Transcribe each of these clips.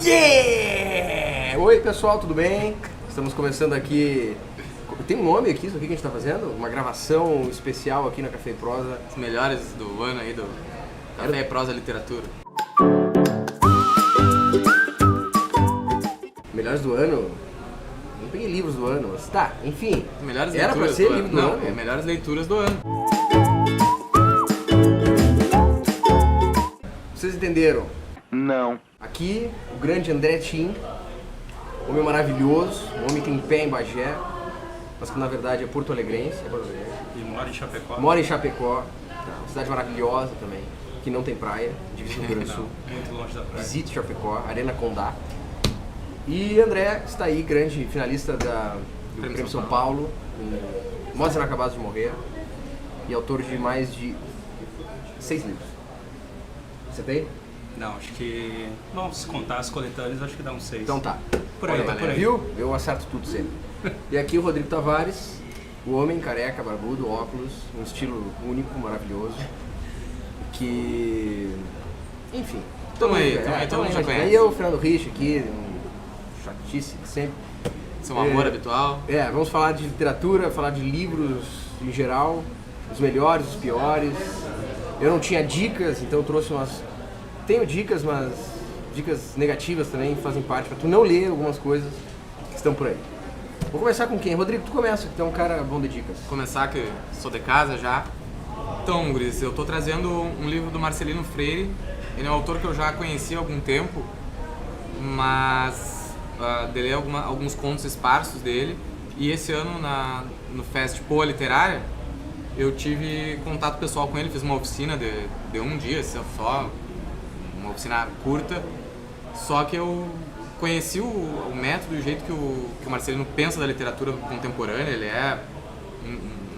Yeah! Oi pessoal, tudo bem? Estamos começando aqui. Tem um nome aqui, isso aqui que a gente está fazendo? Uma gravação especial aqui na Café e Prosa. Os melhores do ano aí do Café e Prosa Literatura. Melhores do ano? Não peguei livros do ano, mas tá, enfim. Melhores Era pra leituras ser do livro ano. do Não, ano? é melhores leituras do ano. Vocês entenderam? Não. Aqui, o grande André Tim, homem maravilhoso, um homem que tem pé em Bagé, mas que na verdade é porto-alegrense. E mora em Chapecó. Mora em Chapecó, uma cidade maravilhosa também, que não tem praia, divisa do Rio Grande do Sul. Muito longe da praia. Visite Chapecó, Arena Condá. E André está aí, grande finalista do Prêmio São Paulo, em Modos Inacabados de Morrer, e autor de mais de 6 livros. Você tem? Não, acho que... Bom, se contar as coletâneas, acho que dá uns 6. Então tá. Por aí, Olha, por aí. Viu? Eu acerto tudo sempre. E aqui o Rodrigo Tavares, o homem careca, barbudo, óculos, um estilo único, maravilhoso, que... Enfim. Todo mundo já conhece. E eu, o Fernando Rich aqui, um chatice sempre. Seu amor habitual. Vamos falar de literatura, falar de livros em geral, os melhores, os piores. Eu não tinha dicas, então eu trouxe umas... Tenho dicas, mas dicas negativas também fazem parte para tu não ler algumas coisas que estão por aí. Vou começar com quem? Rodrigo, tu começa, que tu é um cara bom de dicas. Começar que sou de casa já. Então, guris, eu tô trazendo um livro do Marcelino Freire. Ele é um autor que eu já conheci há algum tempo, mas dele é alguns contos esparsos dele. E esse ano, no Fest Poa Literária, eu tive contato pessoal com ele, fiz uma oficina de um dia, só uma oficina curta, só que eu conheci o método e o jeito que o Marcelino pensa da literatura contemporânea. Ele é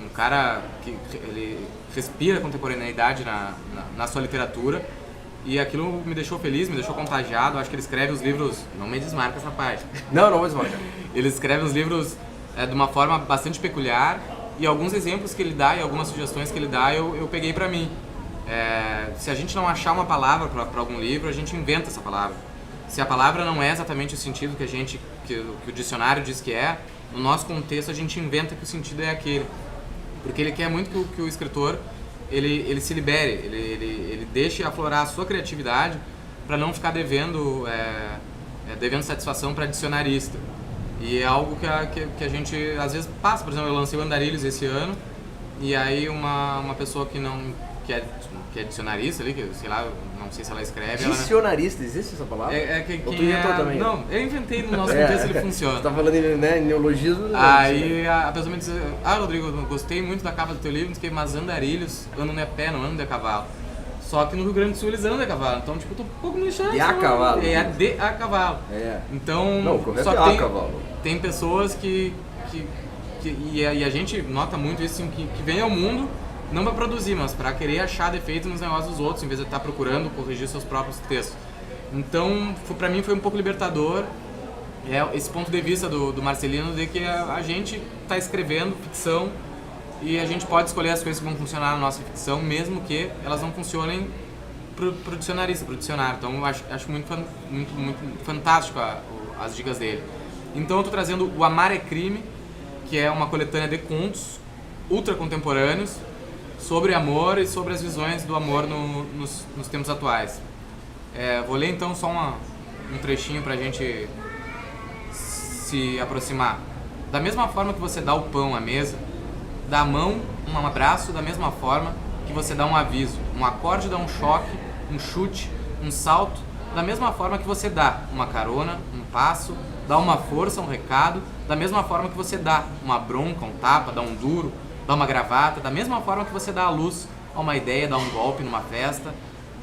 um cara que ele respira a contemporaneidade na sua literatura, e aquilo me deixou feliz, me deixou contagiado. Acho que ele escreve os livros, não me desmarca essa parte. Não vou desmarcar. Ele escreve os livros de uma forma bastante peculiar, e alguns exemplos que ele dá e algumas sugestões que ele dá eu peguei pra mim. Se a gente não achar uma palavra para algum livro, a gente inventa essa palavra. Se a palavra não é exatamente o sentido que o dicionário diz que é, no nosso contexto a gente inventa que o sentido é aquele. Porque ele quer muito que o escritor ele se libere, ele deixe aflorar a sua criatividade para não ficar devendo satisfação para dicionarista. E é algo que a gente às vezes passa. Por exemplo, eu lancei o Andarilhos esse ano, e aí uma pessoa que é dicionarista ali, que sei lá, não sei se ela escreve... Dicionarista, existe essa palavra? Ou tu inventou também? Não, eu inventei, no nosso contexto ele funciona. Você tá falando em neologismo... Aí a pessoa me disse: Rodrigo, eu gostei muito da capa do teu livro, mas Andarilhos andam de pé, não andam de cavalo. Só que no Rio Grande do Sul eles andam de cavalo, então tipo, eu tô um pouco me lixando. De a cavalo. É de a cavalo. Então, não, correto, só é a cavalo. Tem pessoas que e a gente nota muito isso, assim, que vem ao mundo não para produzir, mas para querer achar defeito nos negócios dos outros, em vez de estar procurando corrigir seus próprios textos. Então, para mim foi um pouco libertador esse ponto de vista do Marcelino, de que a gente está escrevendo ficção e a gente pode escolher as coisas que vão funcionar na nossa ficção, mesmo que elas não funcionem pro dicionarista, pro dicionário. Então eu acho muito fantástico as dicas dele. Então eu estou trazendo o Amar é Crime, que é uma coletânea de contos ultra contemporâneos sobre amor e sobre as visões do amor nos tempos atuais. Vou ler então só um trechinho para a gente se aproximar. Da mesma forma que você dá o pão à mesa, dá a mão, um abraço, da mesma forma que você dá um aviso, um acorde dá um choque, um chute, um salto, da mesma forma que você dá uma carona, um passo, dá uma força, um recado, da mesma forma que você dá uma bronca, um tapa, dá um duro, dá uma gravata, da mesma forma que você dá a luz a uma ideia, dá um golpe numa festa,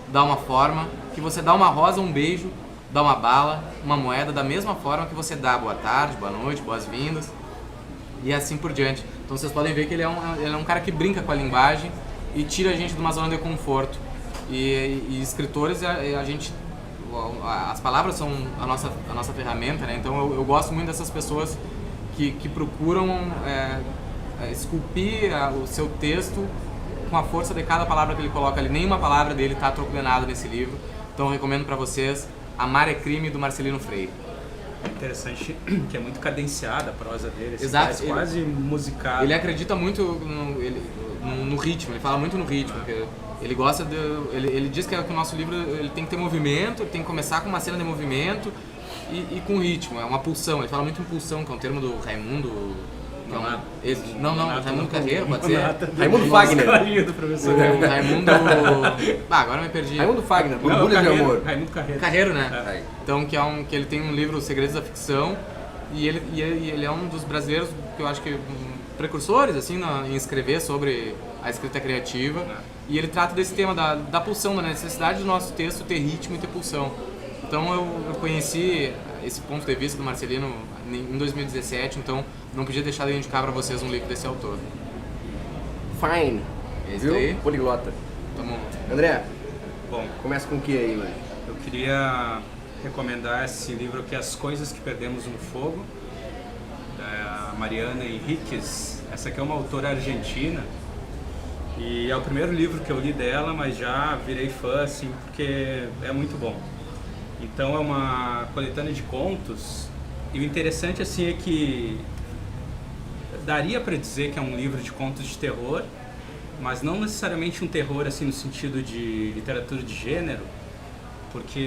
dá uma forma, que você dá uma rosa, um beijo, dá uma bala, uma moeda, da mesma forma que você dá boa tarde, boa noite, boas-vindas, e assim por diante. Então vocês podem ver que ele é um cara que brinca com a linguagem e tira a gente de uma zona de conforto. E escritores, as palavras são a nossa ferramenta, né? Então eu gosto muito dessas pessoas que procuram esculpir o seu texto com a força de cada palavra que ele coloca ali. Nenhuma palavra dele está atropelanada nesse livro. Então eu recomendo para vocês Amar é Crime, do Marcelino Freire. É interessante que é muito cadenciada a prosa dele, assim, Exato, parece quase musicado. Ele acredita muito no ritmo, ele fala muito no ritmo. Porque ele gosta de. Ele diz que o nosso livro ele tem que ter movimento, ele tem que começar com uma cena de movimento e com ritmo, é uma pulsão. Ele fala muito em pulsão, que é um termo do Raimundo. Raimundo Carreiro, pode ser? Raimundo Fagner. Do professor. O Raimundo. Agora me perdi. Raimundo Fagner, Borbulhas de Amor. Raimundo Carreiro. Carreiro, né? É. Então, que ele tem um livro, Segredos da Ficção, e ele é um dos brasileiros que eu acho que precursores assim em escrever sobre a escrita criativa. E ele trata desse tema da pulsão, da necessidade do nosso texto ter ritmo e ter pulsão. Então eu conheci esse ponto de vista do Marcelino em 2017, então não podia deixar de indicar para vocês um livro desse autor. Fine. Esse Viu? daí. Poliglota. Tamo... André, Bom, começa com o que aí, mano? eu queria recomendar esse livro aqui, As Coisas que Perdemos no Fogo, da Mariana Enríquez. Essa aqui é uma autora argentina e é o primeiro livro que eu li dela, mas já virei fã, assim, porque é muito bom. Então é uma coletânea de contos e o interessante, assim, é que daria para dizer que é um livro de contos de terror, mas não necessariamente um terror assim no sentido de literatura de gênero, porque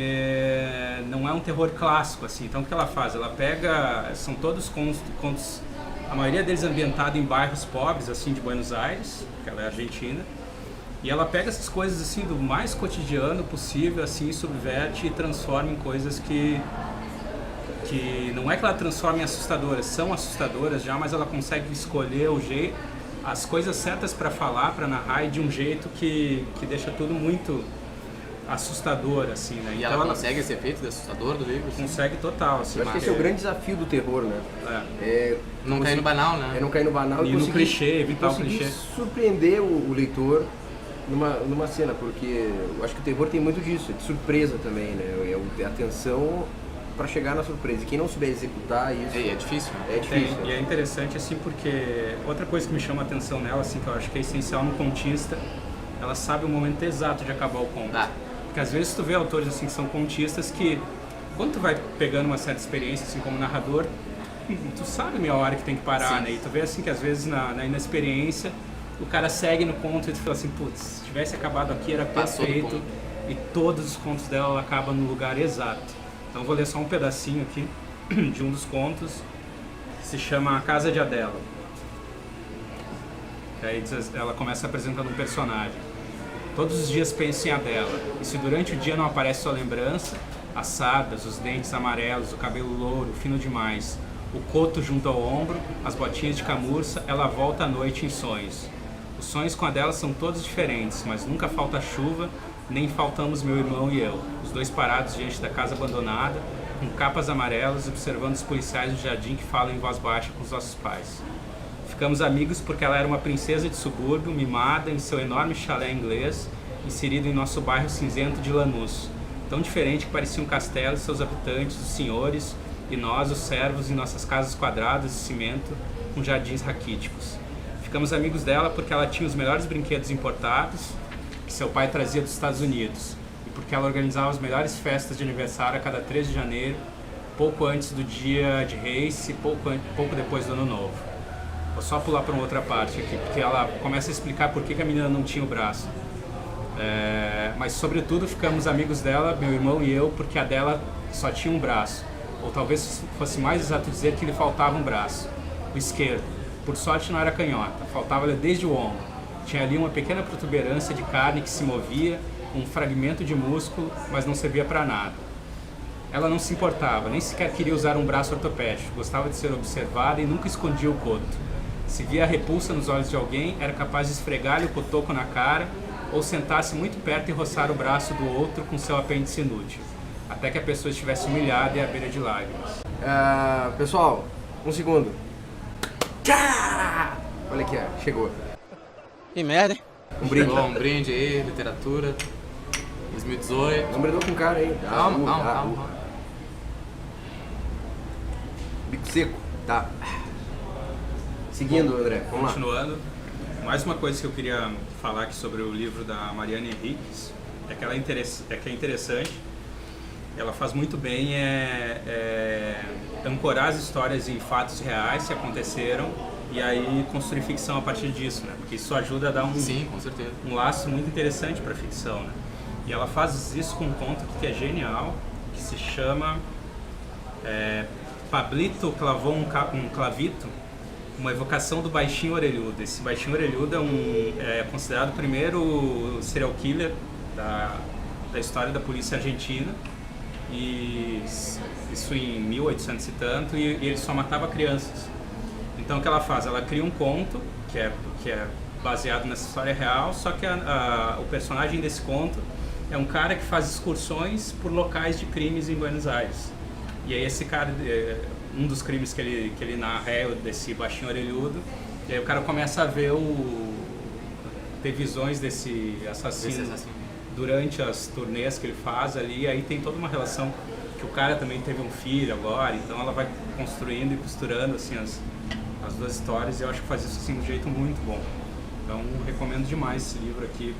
não é um terror clássico assim. Então o que ela faz? Ela pega, são todos contos, a maioria deles ambientado em bairros pobres assim de Buenos Aires, que ela é argentina, e ela pega essas coisas assim do mais cotidiano possível assim, subverte e transforma em coisas que não é que ela transforma em assustadoras, são assustadoras já, mas ela consegue escolher o jeito, as coisas certas para falar, para narrar, e de um jeito que deixa tudo muito assustador, assim, né? E então ela consegue esse efeito de assustador do livro? consegue total, assim. Eu acho que esse é o grande desafio do terror, né? Não cair no banal, né? É não cair no banal E e no conseguir, clichê, evitar o conseguir clichê. surpreender o leitor numa cena, porque eu acho que o terror tem muito disso, é de surpresa também, né? É a atenção para chegar na surpresa. E quem não souber executar isso... É difícil, né? É difícil. E é interessante, assim, porque outra coisa que me chama a atenção nela, assim, que eu acho que é essencial no contista, ela sabe o momento exato de acabar o conto. Porque às vezes tu vê autores, assim, que são contistas que, quando tu vai pegando uma certa experiência, assim, como narrador, tu sabe meia hora que tem que parar, né? E tu vê, assim, que às vezes na inexperiência, o cara segue no conto e tu fala assim, putz, se tivesse acabado aqui era perfeito, e todos os contos dela acabam no lugar exato. Então eu vou ler só um pedacinho aqui de um dos contos, que se chama A Casa de Adela. E aí ela começa apresentando um personagem. Todos os dias penso em Adela, e se durante o dia não aparece sua lembrança, as sardas, os dentes amarelos, o cabelo louro, fino demais, o coto junto ao ombro, as botinhas de camurça, ela volta à noite em sonhos. Os sonhos com Adela são todos diferentes, mas nunca falta chuva, nem faltamos meu irmão e eu, os dois parados diante da casa abandonada, com capas amarelas, observando os policiais do jardim que falam em voz baixa com os nossos pais. Ficamos amigos porque ela era uma princesa de subúrbio, mimada em seu enorme chalé inglês, inserido em nosso bairro cinzento de Lanús, tão diferente que parecia um castelo e seus habitantes, os senhores, e nós, os servos, em nossas casas quadradas de cimento, com jardins raquíticos. Ficamos amigos dela porque ela tinha os melhores brinquedos importados, que seu pai trazia dos Estados Unidos, e porque ela organizava as melhores festas de aniversário a cada 3 de janeiro, pouco antes do dia de Reis e pouco depois do Ano Novo. Vou só pular para uma outra parte aqui, porque ela começa a explicar por que a menina não tinha o braço. Mas sobretudo ficamos amigos dela, meu irmão e eu, porque a dela só tinha um braço, ou talvez fosse mais exato dizer que lhe faltava um braço, o esquerdo. Por sorte não era canhota, faltava-lhe desde o ombro. Tinha ali uma pequena protuberância de carne que se movia, um fragmento de músculo, mas não servia para nada. Ela não se importava, nem sequer queria usar um braço ortopédico, gostava de ser observada e nunca escondia o coto. Se via a repulsa nos olhos de alguém, era capaz de esfregar-lhe o cotoco na cara ou sentar-se muito perto e roçar o braço do outro com seu apêndice inútil, até que a pessoa estivesse humilhada e à beira de lágrimas. Pessoal, um segundo. Olha aqui, chegou. Que merda, hein? Um brinde. Um brinde aí, literatura, 2018. Não brindou com o cara aí. Calma. Bico seco. Tá. Seguindo, André, vamos lá. Continuando, mais uma coisa que eu queria falar aqui sobre o livro da Mariana Enríquez é que é interessante ela faz muito bem ancorar as histórias em fatos reais que aconteceram e aí construir ficção a partir disso, né? Porque isso ajuda a dar Sim, com certeza. um laço muito interessante para a ficção, né? E ela faz isso com um conto que é genial, que se chama Pablito clavou um clavito, uma evocação do baixinho orelhudo. Esse baixinho orelhudo é considerado o primeiro serial killer da história da polícia argentina, e isso em 1800 e tanto, e ele só matava crianças. Então o que ela faz? Ela cria um conto que é baseado nessa história real, só que o personagem desse conto é um cara que faz excursões por locais de crimes em Buenos Aires. E aí esse cara, um dos crimes que ele narra é o desse baixinho orelhudo, e aí o cara começa a ter visões desse assassino durante as turnês que ele faz ali, e aí tem toda uma relação que o cara também teve um filho agora, então ela vai construindo e costurando assim as duas histórias, e eu acho que faz isso assim de um jeito muito bom. Então recomendo demais esse livro aqui,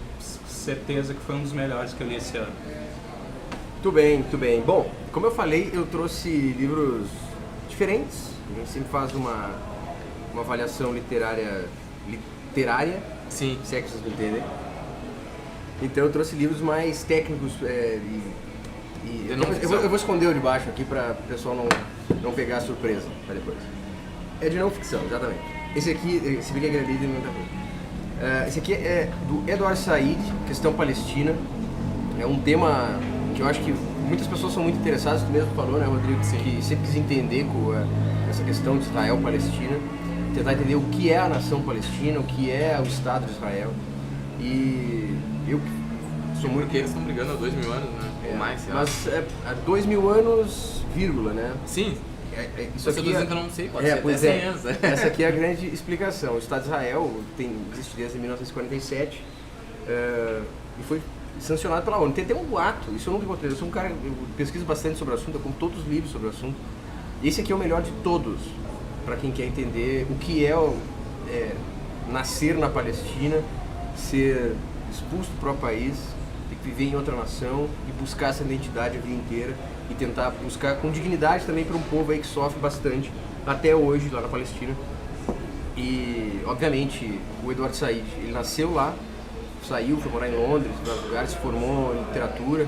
certeza que foi um dos melhores que eu li esse ano. Muito bem, muito bem. Bom, como eu falei, eu trouxe livros diferentes. A gente sempre faz uma avaliação literária, Sim. se é que vocês me entendem. Então eu trouxe livros mais técnicos eu vou esconder o de baixo aqui para o pessoal não pegar a surpresa para depois. É de não ficção, exatamente. Esse aqui, se bem que é lido, não tá ruim. Esse aqui é do Edward Said, Questão Palestina. É um tema que eu acho que muitas pessoas são muito interessadas, tu mesmo falou, né, Rodrigo, Sim. que sempre quis entender essa questão de Israel-Palestina, tentar entender o que é a nação palestina, o que é o Estado de Israel. E eu sou muito... Porque eles estão brigando há 2000 anos, né? Ou mais, sei lá. Mas há 2000 anos, vírgula, né? Sim. Isso aqui dizendo que eu não sei, pode ser pois até 100 anos. Essa aqui é a grande explicação. O Estado de Israel existe desde 1947 e foi sancionado pela ONU. Tem até um boato, isso eu nunca encontrei. Eu sou um cara, eu pesquiso bastante sobre o assunto, eu compro todos os livros sobre o assunto. E esse aqui é o melhor de todos, para quem quer entender o que é nascer na Palestina, ser expulso do próprio país, ter que viver em outra nação e buscar essa identidade a vida inteira e tentar buscar com dignidade também para um povo aí que sofre bastante até hoje lá na Palestina. E obviamente o Edward Said, ele nasceu lá, saiu, foi morar em Londres, em vários lugares, se formou em literatura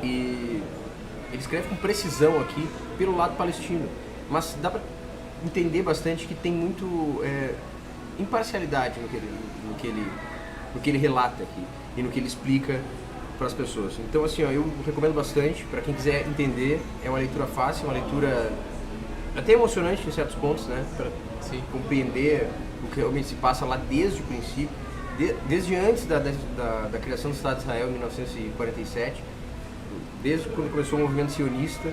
e ele escreve com precisão aqui pelo lado palestino, mas dá para entender bastante que tem muito imparcialidade no que ele relata aqui e no que ele explica para as pessoas. Então assim, eu recomendo bastante para quem quiser entender. É uma leitura fácil, uma leitura até emocionante em certos pontos, né, para compreender o que realmente se passa lá desde o princípio, desde antes da criação do Estado de Israel em 1947, desde quando começou o movimento sionista,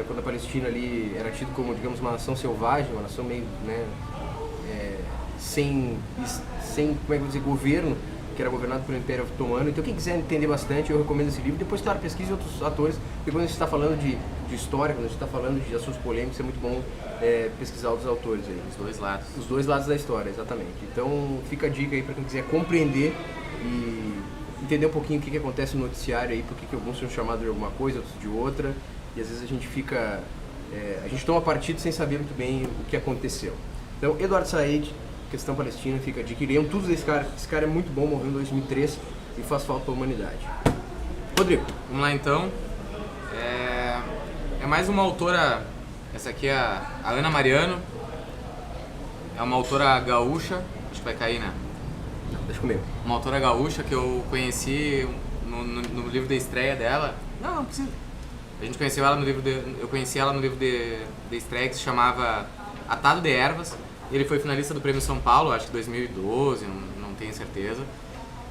quando a Palestina ali era tida como, digamos, uma nação selvagem, uma nação meio, né, sem como é que eu vou dizer, governo, que era governado pelo Império Otomano. Então quem quiser entender bastante, eu recomendo esse livro. Depois, claro, pesquise outros atores, porque quando a gente está falando de história, quando a gente está falando de assuntos polêmicos, é muito bom pesquisar outros autores aí. Os dois lados. Os dois lados da história, exatamente. Então fica a dica aí para quem quiser compreender e entender um pouquinho o que acontece no noticiário aí, porque alguns são chamados de alguma coisa, outros de outra, e às vezes a gente fica... a gente toma partido sem saber muito bem o que aconteceu. Então, Edward Said, Questão Palestina, fica a dica. Leiam tudo desse cara. Esse cara é muito bom, morreu em 2003 e faz falta para a humanidade. Rodrigo. Vamos lá então. É mais uma autora, essa aqui é a Ana Mariano. É uma autora gaúcha, acho que vai cair, né? Não, deixa comigo. Uma autora gaúcha que eu conheci no livro de estreia dela. Não precisa. A gente conheceu ela no livro eu conheci ela no livro de estreia que se chamava Atado de Ervas. Ele foi finalista do Prêmio São Paulo, acho que 2012, não tenho certeza.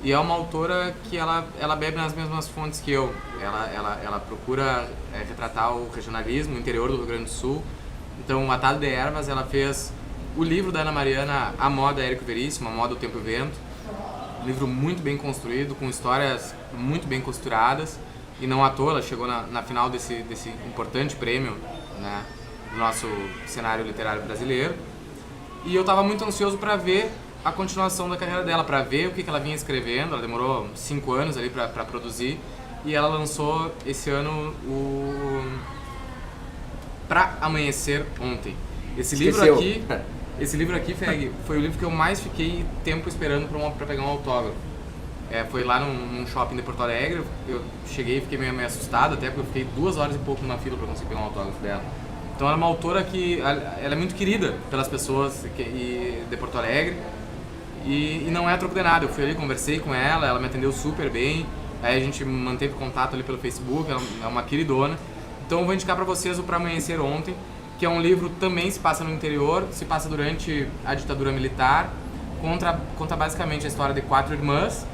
E é uma autora que ela bebe nas mesmas fontes que eu. Ela procura retratar o regionalismo, o interior do Rio Grande do Sul. Então, Atado de Ervas, ela fez o livro da Ana Mariana, A Moda Érico Veríssimo, A Moda, o Tempo e o Vento. Um livro muito bem construído, com histórias muito bem costuradas. E não à toa, ela chegou na final desse importante prêmio, né, do nosso cenário literário brasileiro. E eu estava muito ansioso para ver a continuação da carreira dela, para ver o que ela vinha escrevendo. Ela demorou 5 anos ali para produzir. e ela lançou esse ano o Pra Amanhecer Ontem. Esse livro aqui, Feg, foi o livro que eu mais fiquei tempo esperando pra pegar um autógrafo. Foi lá num shopping de Porto Alegre, eu cheguei e fiquei meio assustado, até porque eu fiquei 2 horas e pouco numa fila para conseguir pegar um autógrafo dela. Então ela é uma autora que ela é muito querida pelas pessoas de Porto Alegre e não é troco de nada. Eu fui ali, conversei com ela, ela me atendeu super bem, aí a gente manteve contato ali pelo Facebook, ela é uma queridona. Então eu vou indicar para vocês o Pra Amanhecer Ontem, que é um livro também se passa no interior, se passa durante a ditadura militar, conta basicamente a história de 4 irmãs,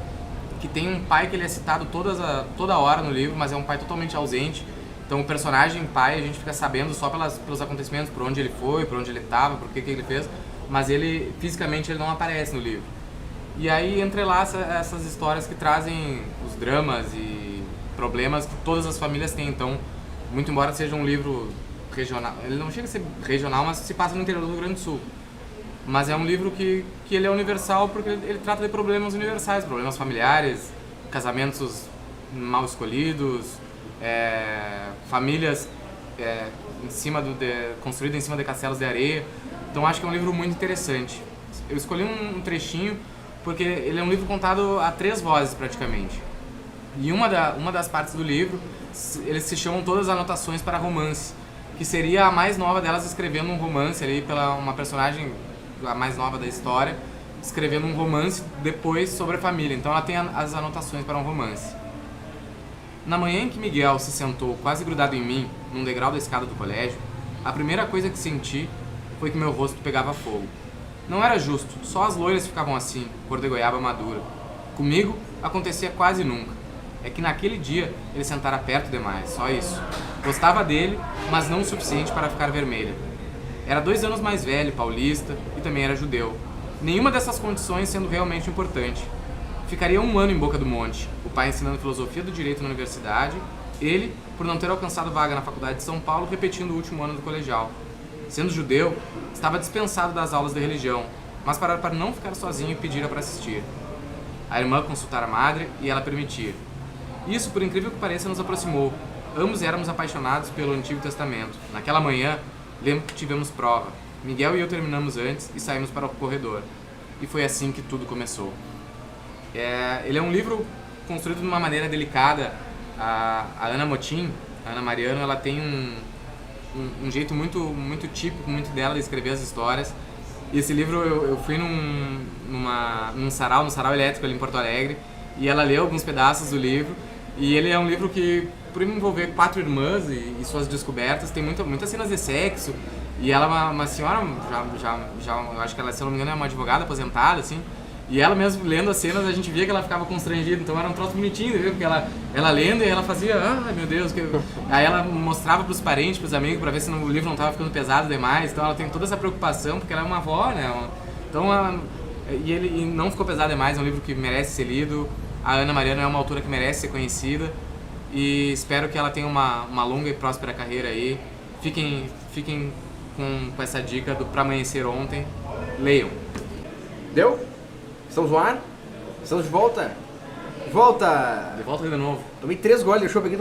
que tem um pai que ele é citado toda hora no livro, mas é um pai totalmente ausente. Então o personagem pai a gente fica sabendo só pelos acontecimentos, por onde ele foi, por onde ele estava, por que ele fez, mas ele fisicamente ele não aparece no livro. E aí entrelaça essas histórias que trazem os dramas e problemas que todas as famílias têm. Então, muito embora seja um livro regional, ele não chega a ser regional, mas se passa no interior do Rio Grande do Sul. Mas é um livro que ele é universal porque ele trata de problemas universais, problemas familiares, casamentos mal escolhidos, famílias construídas em cima de castelos de areia. Então acho que é um livro muito interessante. Eu escolhi um trechinho porque ele é um livro contado a 3 vozes praticamente. E uma das partes do livro, eles se chamam todas anotações para romance, que seria a mais nova delas escrevendo um romance ali pela uma personagem a mais nova da história, escrevendo um romance depois sobre a família. Então ela tem as anotações para um romance. Na manhã em que Miguel se sentou quase grudado em mim, num degrau da escada do colégio, a primeira coisa que senti foi que meu rosto pegava fogo. Não era justo, só as loiras ficavam assim, cor de goiaba madura. Comigo, acontecia quase nunca. É que naquele dia ele sentara perto demais, só isso. Gostava dele, mas não o suficiente para ficar vermelha. Era 2 anos mais velho, paulista, e também era judeu. Nenhuma dessas condições sendo realmente importante. Ficaria 1 ano em Boca do Monte, o pai ensinando filosofia do direito na universidade, ele, por não ter alcançado vaga na faculdade de São Paulo, repetindo o último ano do colegial. Sendo judeu, estava dispensado das aulas de religião, mas para não ficar sozinho e pedira para assistir. A irmã consultara a madre e ela permitia. Isso, por incrível que pareça, nos aproximou. Ambos éramos apaixonados pelo Antigo Testamento. Naquela manhã, lembro que tivemos prova. Miguel e eu terminamos antes e saímos para o corredor. E foi assim que tudo começou. Ele é um livro construído de uma maneira delicada. A Ana Motim, a Ana Mariano, ela tem um jeito muito típico, muito dela de escrever as histórias. E esse livro eu fui num sarau elétrico ali em Porto Alegre, e ela leu alguns pedaços do livro. E ele é um livro que, por envolver 4 irmãs e suas descobertas, tem muitas cenas de sexo. E ela é uma senhora, eu acho que ela, se eu não me engano, é uma advogada aposentada, assim. E ela mesmo lendo as cenas, a gente via que ela ficava constrangida, então era um troço bonitinho, viu? Porque ela lendo e ela fazia, ai meu Deus, aí ela mostrava pros parentes, pros amigos, pra ver se o livro não tava ficando pesado demais, então ela tem toda essa preocupação, porque ela é uma avó, né? Então, e não ficou pesado demais, é um livro que merece ser lido. A Ana Mariano é uma autora que merece ser conhecida e espero que ela tenha uma longa e próspera carreira aí. Fiquem com essa dica do Pra Amanhecer Ontem, leiam. Deu? Estamos no ar? Estamos de volta? De volta! De volta de novo. Tomei 3 goles de chopp aqui,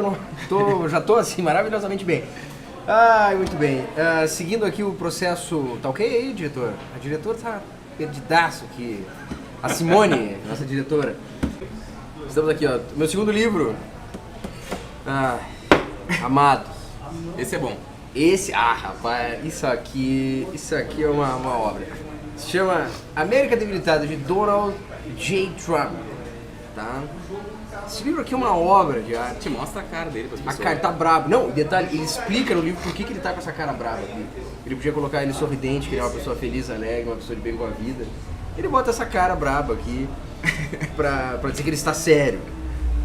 já tô assim, maravilhosamente bem. Ai, muito bem. Seguindo aqui o processo, tá ok aí, diretor? A diretora tá perdidaço aqui. A Simone, nossa diretora. Estamos aqui, ó. Meu segundo livro. Amados. Esse é bom. Rapaz, isso aqui é uma obra. Se chama América Debilitada, de Donald J. Trump. Tá? Esse livro aqui é uma obra de arte. Te mostra a cara dele para as A pessoas. cara tá brabo. Não, detalhe, ele explica no livro por que ele tá com essa cara brava aqui. Ele podia colocar ele sorridente, que ele é uma pessoa feliz, alegre, uma pessoa de bem com a vida. Ele bota essa cara braba aqui pra dizer que ele está sério,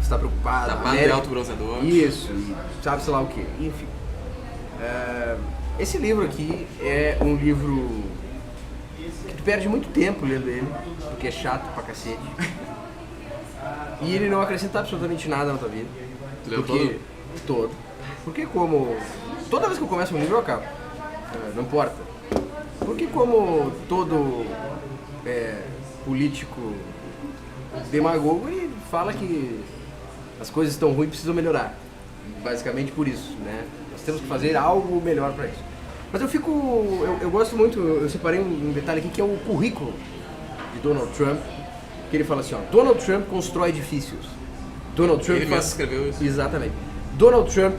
está preocupado. Tapado de alto bronzeador. Isso, e sabe sei lá o que. Enfim. Esse livro aqui é um livro que tu perde muito tempo lendo ele, porque é chato pra cacete. E ele não acrescenta absolutamente nada na tua vida. Tu leu todo? Todo. Porque como... Toda vez que eu começo um livro eu acabo. Não importa. Porque como todo político demagogo, ele fala que as coisas estão ruins, precisam melhorar. Basicamente por isso, né? Nós temos que fazer algo melhor para isso. Mas eu gosto muito, eu separei um detalhe aqui que é o currículo de Donald Trump, que ele fala assim, ó, Donald Trump constrói edifícios. Donald Trump Ele mesmo escreveu isso. Exatamente. Donald Trump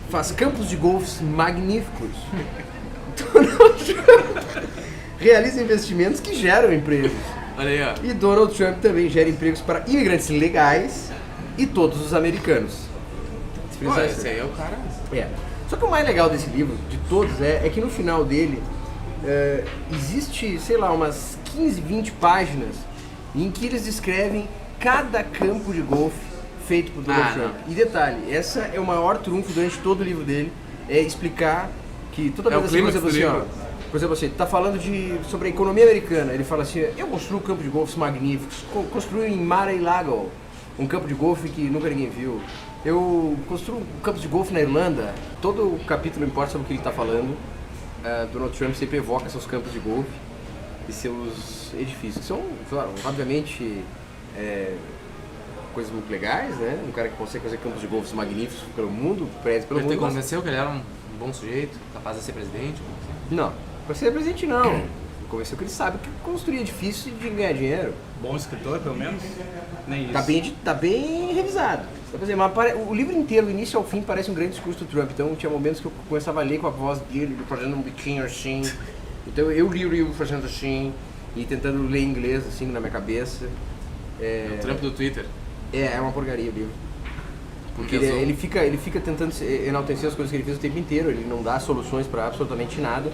faz campos de golfe magníficos. Donald Trump realiza investimentos que geram empregos. Olha aí, ó. E Donald Trump também gera empregos para imigrantes legais e todos os americanos. Pô, esse aí é o cara. É. Só que o mais legal desse livro, de todos, é que no final dele existe, sei lá, umas 15, 20 páginas em que eles descrevem cada campo de golfe feito por Donald Trump. Não. E detalhe, essa é o maior trunfo durante todo o livro dele, é explicar que toda vez o assim, por clímax exemplo, do assim, ó, por exemplo, assim, tá falando sobre a economia americana, ele fala assim, eu construo campos de golfe magníficos, construo em Mar-a-Lago, um campo de golfe que nunca ninguém viu. Eu construo campos de golfe na Irlanda, todo o capítulo importa sobre o que ele está falando. Donald Trump sempre evoca seus campos de golfe e seus edifícios. São, claro, obviamente, coisas muito legais, né? Um cara que consegue fazer campos de golfe magníficos pelo mundo, pelo Ele te mundo. convenceu que ele era um bom sujeito, capaz de ser presidente? Não, para ser presidente não. Convenceu que ele sabe que construir edifício de ganhar dinheiro. Bom escritor, pelo menos? Nem isso. Tá bem revisado. Quer dizer, mas o livro inteiro, do início ao fim, parece um grande discurso do Trump. Então tinha momentos que eu começava a ler com a voz dele, fazendo um biquinho assim. Então eu li o livro fazendo assim e tentando ler inglês assim na minha cabeça. O Trump do Twitter. É uma porcaria o livro. Porque Resumo. ele fica tentando enaltecer as coisas que ele fez o tempo inteiro. Ele não dá soluções para absolutamente nada.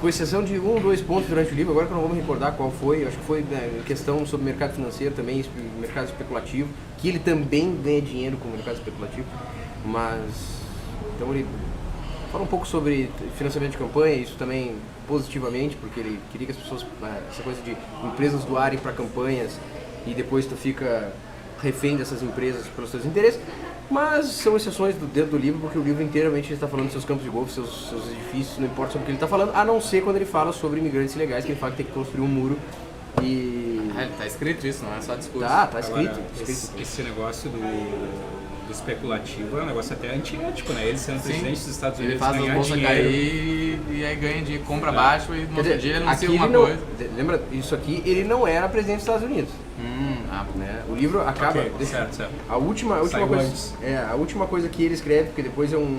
Com exceção de 1 ou 2 pontos durante o livro, agora que eu não vou me recordar qual foi, acho que foi questão sobre mercado financeiro também, mercado especulativo, que ele também ganha dinheiro com o mercado especulativo, mas então ele fala um pouco sobre financiamento de campanha, isso também positivamente, porque ele queria que as pessoas, essa coisa de empresas doarem para campanhas e depois tu fica refém dessas empresas pelos seus interesses. Mas são exceções dentro do livro, porque o livro inteiramente ele está falando dos seus campos de golfe, seus edifícios, não importa sobre o que ele está falando, a não ser quando ele fala sobre imigrantes ilegais, que ele fala que tem que construir um muro e... Tá escrito isso, não é só discurso. Tá escrito. Agora, esse negócio do especulativo é um negócio até antiético, né? Ele sendo presidente dos Estados Ele Unidos, faz as ganhar bolsas dinheiro. cair e aí ganha de compra baixo e no outro dia ele anuncia aqui alguma ele não, coisa. lembra, isso aqui, ele não era presidente dos Estados Unidos. Né? O livro acaba... Ok, certo. A última Saiu coisa, antes. a última coisa que ele escreve, porque depois é um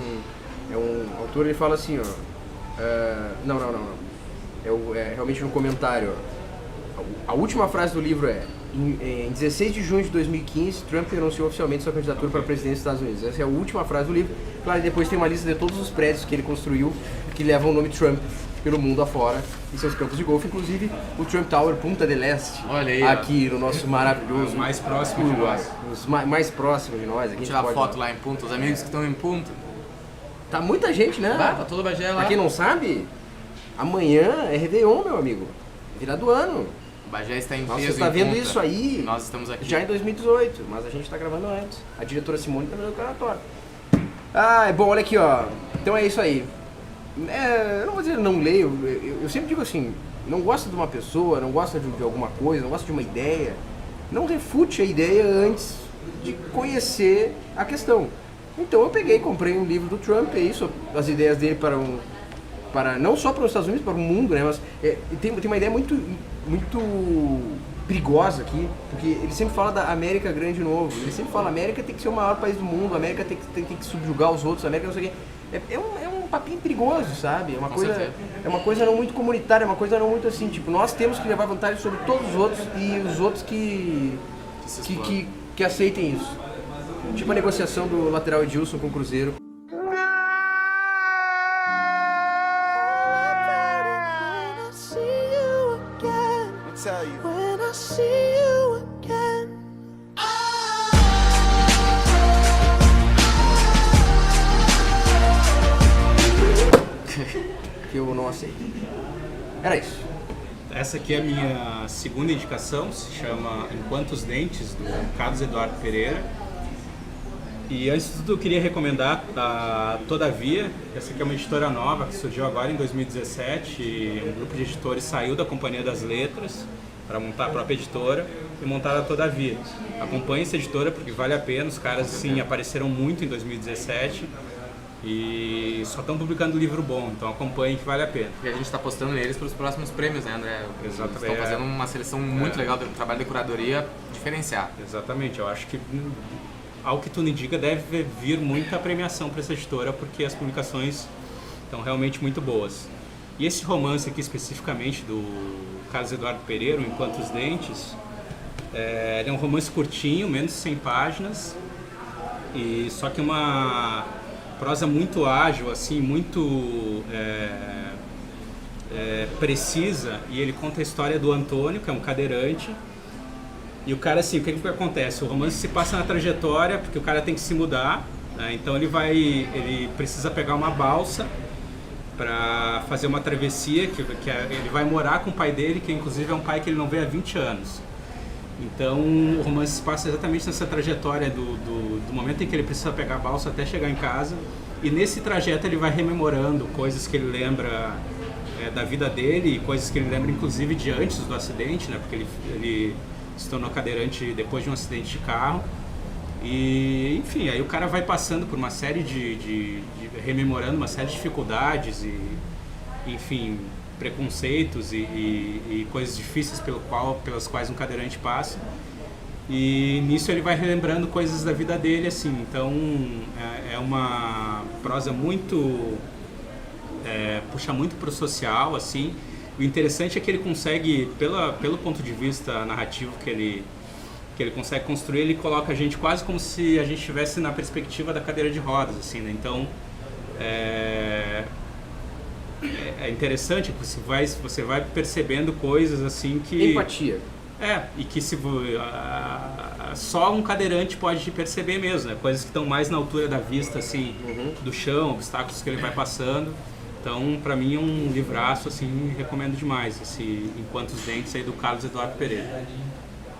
autor, ele fala assim, ó... Não. É realmente no comentário, ó. A última frase do livro é: em 16 de junho de 2015, Trump anunciou oficialmente sua candidatura para a presidência dos Estados Unidos. Essa é a última frase do livro. Claro, e depois tem uma lista de todos os prédios que ele construiu que levam o nome Trump pelo mundo afora e seus campos de golfe, inclusive o Trump Tower Punta del Este, Olha aí, aqui no nosso maravilhoso O mais próximo de Uruguai. nós. Os mais próximos de nós. Aqui a gente Tirar pode- foto lá em Punta, os amigos que estão em Punta. Tá muita gente, né? Tá todo o Bagé lá. Pra quem não sabe, amanhã é Réveillon, meu amigo. Virado do ano. O Bagé está em Nossa, peso você tá em vendo Punta. isso aí Nós estamos aqui. já em 2018, mas a gente tá gravando antes. A diretora Simone tá fazendo o canatório. Ah, é bom, olha aqui, ó. Então é isso aí. Eu não vou dizer não leio, eu sempre digo assim, não gosta de uma pessoa, não gosta de alguma coisa, não gosta de uma ideia, não refute a ideia antes de conhecer a questão. Então eu peguei e comprei um livro do Trump, é isso, as ideias dele para não só para os Estados Unidos, para o mundo, né? Mas tem uma ideia muito perigosa aqui, porque ele sempre fala da América grande de novo. Ele sempre fala: a América tem que ser o maior país do mundo, a América tem que subjugar os outros, a América não sei o quê. É um papinho perigoso, sabe? certeza. É uma coisa não muito comunitária, é uma coisa não muito assim, tipo, nós temos que levar vantagem sobre todos os outros e os outros que aceitem isso. Tipo a negociação do lateral Edilson com o Cruzeiro. When I see you again. Que eu não aceito. Era isso. Essa aqui é a minha segunda indicação, se chama Enquanto os Dentes, do Carlos Eduardo Pereira. E antes de tudo eu queria recomendar a Todavia, essa aqui é uma editora nova que surgiu agora em 2017, um grupo de editores saiu da Companhia das Letras para montar a própria editora e montar a Todavia. Acompanhe essa editora porque vale a pena, os caras assim, apareceram muito em 2017 e só estão publicando livro bom, então acompanhe que vale a pena. E a gente está postando neles para os próximos prêmios, né, André? Exatamente. Estão fazendo uma seleção muito legal, um trabalho de curadoria diferenciado. Exatamente, eu acho que ao que tudo indica deve vir muita premiação para essa editora porque as publicações estão realmente muito boas. E esse romance aqui especificamente do Carlos Eduardo Pereira, Enquanto os Dentes, ele é um romance curtinho, menos de 100 páginas, e só que uma prosa muito ágil, assim, muito precisa, e ele conta a história do Antônio, que é um cadeirante. E o cara, assim, o que acontece? O romance se passa na trajetória, porque o cara tem que se mudar, né? Então ele precisa pegar uma balsa para fazer uma travessia, ele vai morar com o pai dele, que inclusive é um pai que ele não vê há 20 anos. Então o romance se passa exatamente nessa trajetória do momento em que ele precisa pegar a balsa até chegar em casa. E nesse trajeto ele vai rememorando coisas que ele lembra da vida dele, e coisas que ele lembra inclusive de antes do acidente, né? Porque ele se tornou cadeirante depois de um acidente de carro. E, enfim, aí o cara vai passando por uma série rememorando uma série de dificuldades e, enfim, preconceitos e coisas difíceis pelas quais um cadeirante passa. E nisso ele vai relembrando coisas da vida dele, assim. Então, é uma prosa muito... puxa muito pro social, assim. O interessante é que ele consegue, pelo ponto de vista narrativo que ele consegue construir, ele coloca a gente quase como se a gente estivesse na perspectiva da cadeira de rodas, assim, né? Então, é interessante que você vai percebendo coisas assim que... Empatia. E que só um cadeirante pode perceber mesmo, né? Coisas que estão mais na altura da vista, assim, do chão, obstáculos que ele vai passando. Então, pra mim é um livraço, assim, recomendo demais, esse Enquanto os Dentes aí do Carlos Eduardo Pereira.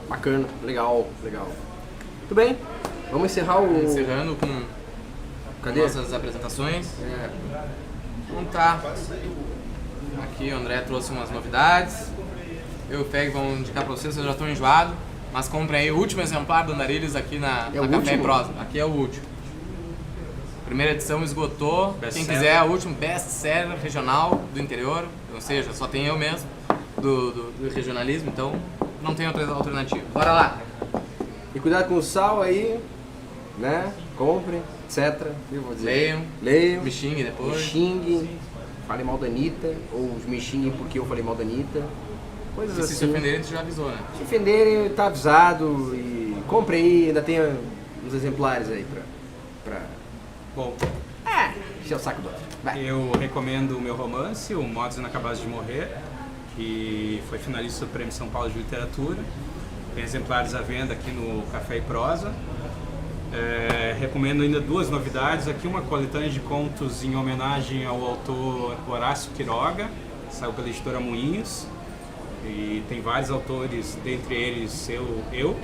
Bacana, legal. Muito bem, vamos encerrar Encerrando com Cadê? nossas apresentações. Então tá. Aqui o André trouxe umas novidades. Eu e o Feg vamos indicar pra vocês, eu já estou enjoado. Mas comprem aí o último exemplar do Andarilhos aqui na o Café e último? Prosa. Aqui é o último. Primeira edição esgotou. Best Quem seller. quiser, é o último best-seller regional do interior. Ou seja, só tem eu mesmo do regionalismo, então não tem outra alternativa. Bora lá! E cuidado com o sal aí, né? Comprem, etc. Eu vou dizer. Leiam. Me xingue depois. Me xinguem. Falem mal da Anitta. Ou me xinguem porque eu falei mal da Anitta. Coisas Se assim. se ofenderem, a gente já avisou, né? Se ofenderem, tá avisado. E compre aí, ainda tem uns exemplares aí pra Bom, encher o saco do outro. Vai. eu recomendo o meu romance, O Modos Inacabados de Morrer, que foi finalista do Prêmio São Paulo de Literatura. Tem exemplares à venda aqui no Café e Prosa. Recomendo ainda duas novidades. Aqui uma coletânea de contos em homenagem ao autor Horácio Quiroga, saiu pela editora Moinhos. E tem vários autores, dentre eles eu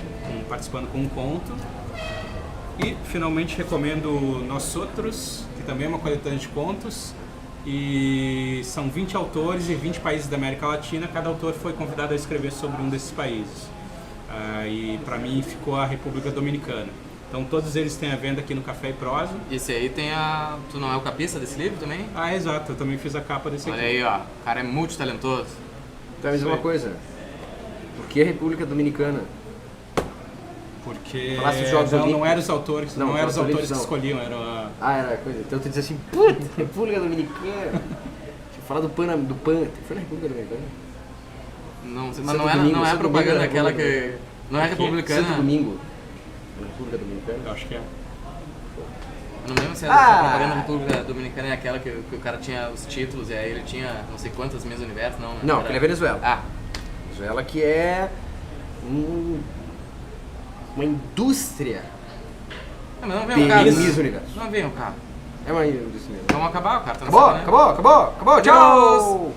participando com um conto. E finalmente recomendo Nós Outros, que também é uma coletânea de contos. E são 20 autores e 20 países da América Latina. Cada autor foi convidado a escrever sobre um desses países. E para mim ficou a República Dominicana. Então todos eles têm a venda aqui no Café e Prosa. E esse aí tem a... Tu não é o capista desse livro também? Exato, eu também fiz a capa desse Olha aqui. aí, ó. O cara é multitalentoso. Então, mas uma coisa. Por que a República Dominicana? Porque Falasse dos Jogos Olímpicos. não eram os autores, Não, não eram os falasse autores que televisão. escolhiam, era Era coisa. Então tu diz assim, puta, República Dominicana. Deixa eu falar do PAN. Foi na República Dominicana? Não, Santo mas não Domingo, é a Santo propaganda Domingo aquela era que... Não é republicana. Santo Domingo. Na República Dominicana? eu acho que é. Eu não lembro se a propaganda da República Dominicana é aquela que o cara tinha os títulos e aí ele tinha não sei quantas Miss Universo, não? Não, Era- aquele é Venezuela. Ah, Venezuela que é uma indústria mas não vem de o caso. Miss Universo. Não vem o carro. É uma indústria mesmo. Vamos acabar, o cara tá Acabou. Tchau!